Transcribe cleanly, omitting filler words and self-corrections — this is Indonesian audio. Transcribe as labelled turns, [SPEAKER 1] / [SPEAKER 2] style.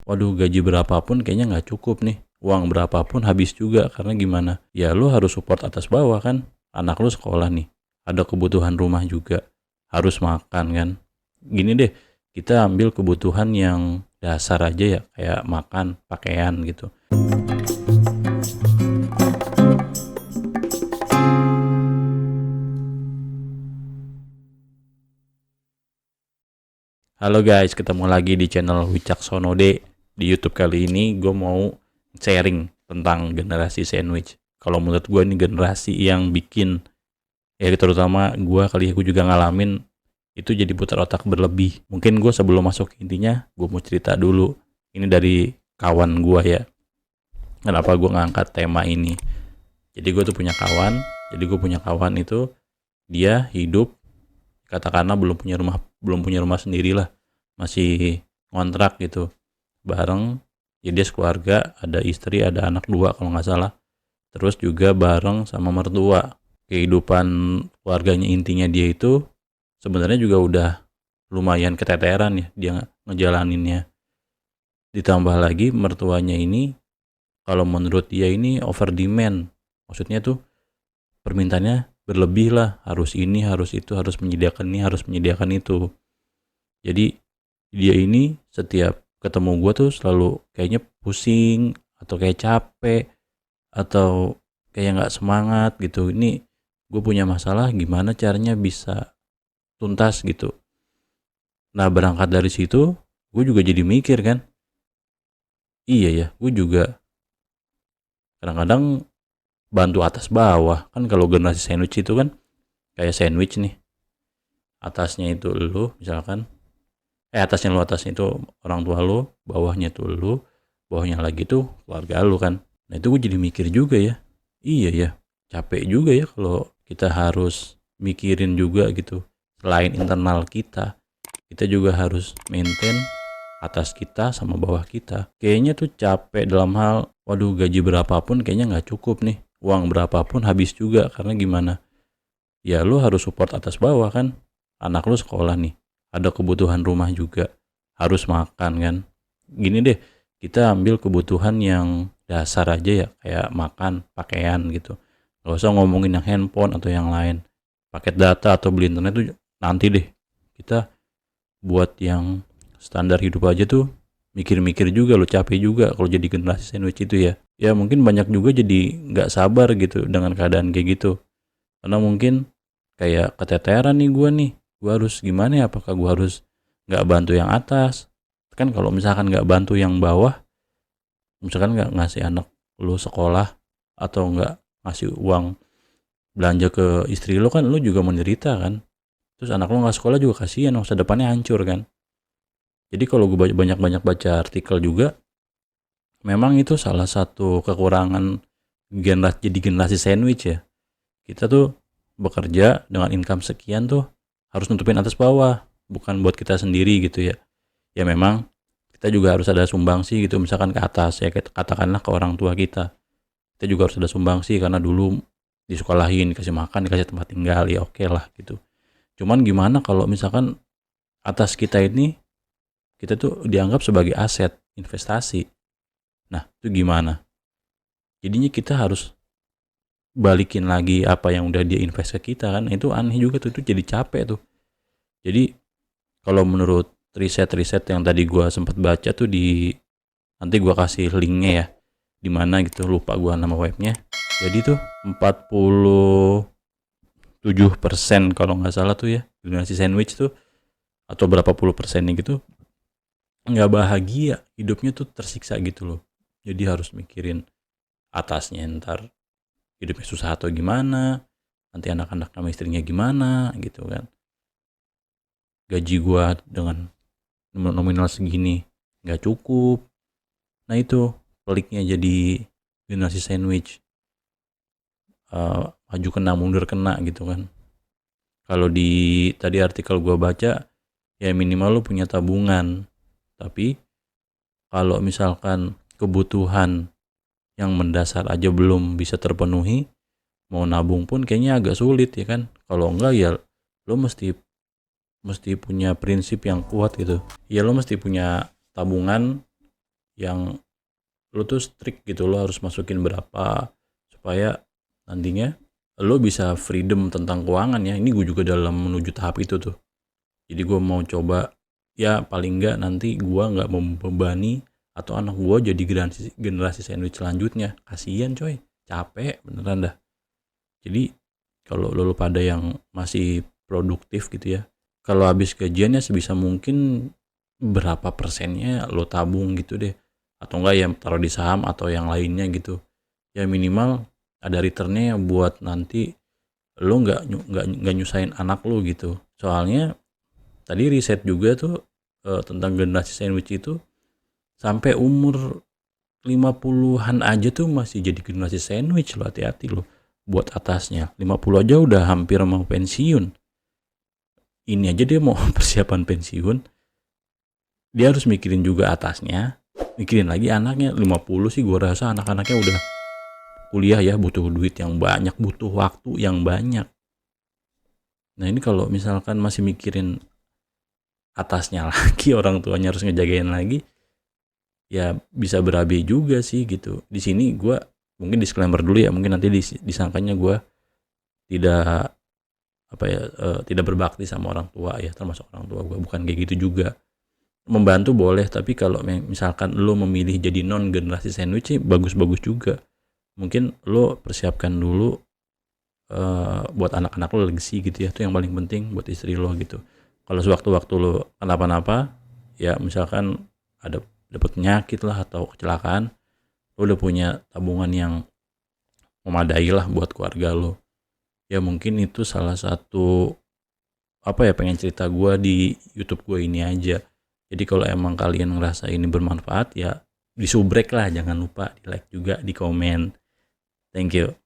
[SPEAKER 1] waduh gaji berapapun kayaknya nggak cukup nih. Uang berapapun habis juga, karena gimana? Ya lu harus support atas bawah kan. Anak lu sekolah nih, ada kebutuhan rumah juga, harus makan kan. Gini deh, kita ambil kebutuhan yang dasar aja ya, kayak makan, pakaian gitu. Halo guys, ketemu lagi di channel Wicaksono D. Di YouTube kali ini gue mau sharing tentang generasi sandwich. Kalau menurut gue ini generasi yang bikin, ya terutama gue juga ngalamin itu, jadi putar otak berlebih. Mungkin gue sebelum masuk ke intinya, gue mau cerita dulu. Ini dari kawan gue ya. Kenapa gue ngangkat tema ini? Jadi gue punya kawan itu, dia hidup katakanlah belum punya rumah sendiri lah, masih ngontrak gitu bareng. Ya dia sekeluarga, ada istri, ada anak 2 kalau nggak salah, terus juga bareng sama mertua. Kehidupan keluarganya intinya dia itu sebenarnya juga udah lumayan keteteran ya dia ngejalaninnya. Ditambah lagi mertuanya ini, kalau menurut dia ini over demand, maksudnya tuh permintaannya berlebih lah, harus ini, harus itu, harus menyediakan ini, harus menyediakan itu. Jadi dia ini setiap ketemu gue tuh selalu kayaknya pusing, atau kayak capek, atau kayak nggak semangat gitu. Ini gue punya masalah, gimana caranya bisa tuntas gitu. Nah berangkat dari situ, gue juga jadi mikir kan, iya ya, gue juga kadang-kadang bantu atas bawah kan. Kalau generasi sandwich itu kan kayak sandwich nih, atasnya itu lu misalkan, atasnya itu orang tua lu, bawahnya itu lu, bawahnya lagi tuh keluarga lu kan. Nah itu gue jadi mikir juga ya, iya ya, capek juga ya kalau kita harus mikirin juga gitu. Selain internal kita juga harus maintain atas kita sama bawah kita. Kayaknya tuh capek dalam hal, waduh gaji berapapun kayaknya nggak cukup nih, uang berapapun habis juga, karena gimana? Ya lu harus support atas bawah kan. Anak lu sekolah nih, ada kebutuhan rumah juga, harus makan kan. Gini deh, kita ambil kebutuhan yang dasar aja ya, kayak makan, pakaian gitu. Gak usah ngomongin yang handphone atau yang lain. Paket data atau beli internet tuh nanti deh. Kita buat yang standar hidup aja tuh mikir-mikir juga, lo capek juga kalau jadi generasi sandwich itu ya. Ya mungkin banyak juga jadi nggak sabar gitu dengan keadaan kayak gitu. Karena mungkin kayak keteteran gue harus gimana ya, apakah gue harus nggak bantu yang atas? Kan kalau misalkan nggak bantu yang bawah, misalkan nggak ngasih anak lu sekolah, atau nggak ngasih uang belanja ke istri lu, kan lu juga menderita kan. Terus anak lu nggak sekolah juga kasihan, masa depannya hancur kan. Jadi kalau gue banyak baca artikel juga, memang itu salah satu kekurangan generasi sandwich ya. Kita tuh bekerja dengan income sekian tuh harus nutupin atas bawah, bukan buat kita sendiri gitu ya. Ya memang kita juga harus ada sumbangsi gitu, misalkan ke atas ya, katakanlah ke orang tua kita. Kita juga harus ada sumbangsi karena dulu disekolahin, dikasih makan, dikasih tempat tinggal, ya oke lah gitu. Cuman gimana kalau misalkan atas kita ini, kita tuh dianggap sebagai aset investasi. Nah itu gimana? Jadinya kita harus balikin lagi apa yang udah dia invest ke kita kan. Itu aneh juga tuh, itu jadi capek tuh. Jadi kalau menurut riset yang tadi gua sempat baca tuh, nanti gua kasih linknya ya, di mana gitu, lupa gua nama webnya. Jadi tuh 47% kalau nggak salah tuh ya, generasi sandwich tuh, atau berapa puluh persennya gitu, nggak bahagia hidupnya tuh, tersiksa gitu loh. Jadi harus mikirin atasnya ntar hidupnya susah atau gimana, nanti anak-anak sama istrinya gimana gitu kan. Gaji gua dengan nominal segini nggak cukup. Nah itu peliknya jadi generasi sandwich, maju kena mundur kena gitu kan. Kalau di tadi artikel gua baca, ya minimal lu punya tabungan. Tapi kalau misalkan kebutuhan yang mendasar aja belum bisa terpenuhi, mau nabung pun kayaknya agak sulit ya kan. Kalau enggak ya lo mesti punya prinsip yang kuat gitu. Ya lo mesti punya tabungan yang lo tuh strict gitu, lo harus masukin berapa supaya nantinya lo bisa freedom tentang keuangan ya. Ini gue juga dalam menuju tahap itu tuh. Jadi gue mau coba ya paling enggak nanti gue nggak membebani atau anak gue jadi generasi sandwich selanjutnya. Kasian coy, capek beneran dah. Jadi kalau lo pada yang masih produktif gitu ya, kalau habis gajian ya sebisa mungkin berapa persennya lo tabung gitu deh, atau enggak ya taruh di saham atau yang lainnya gitu ya, minimal ada returnnya buat nanti lo nggak nyusahin anak lo gitu. Soalnya tadi riset juga tuh tentang generasi sandwich itu sampai umur 50-an aja tuh masih jadi generasi sandwich lo, hati-hati lo buat atasnya. 50 aja udah hampir mau pensiun, ini aja dia mau persiapan pensiun, dia harus mikirin juga atasnya, mikirin lagi anaknya. 50 sih gue rasa anak-anaknya udah kuliah ya, butuh duit yang banyak, butuh waktu yang banyak. Nah ini kalau misalkan masih mikirin atasnya lagi, orang tuanya harus ngejagain lagi, ya bisa berabe juga sih gitu. Di sini gue mungkin disclaimer dulu ya, mungkin nanti disangkanya gue tidak tidak berbakti sama orang tua ya, termasuk orang tua gue, bukan kayak gitu juga. Membantu boleh, tapi kalau misalkan lo memilih jadi non generasi sandwich sih bagus-bagus juga. Mungkin lo persiapkan dulu buat anak-anak lo legacy gitu ya, itu yang paling penting buat istri lo gitu. Kalau sewaktu-waktu lo kenapa-napa ya, misalkan ada dapat penyakit lah atau kecelakaan, lo udah punya tabungan yang memadai lah buat keluarga lo. Ya mungkin itu salah satu pengen cerita gue di YouTube gue ini aja. Jadi kalau emang kalian ngerasa ini bermanfaat ya disubrek lah, jangan lupa di like juga, di komen. Thank you.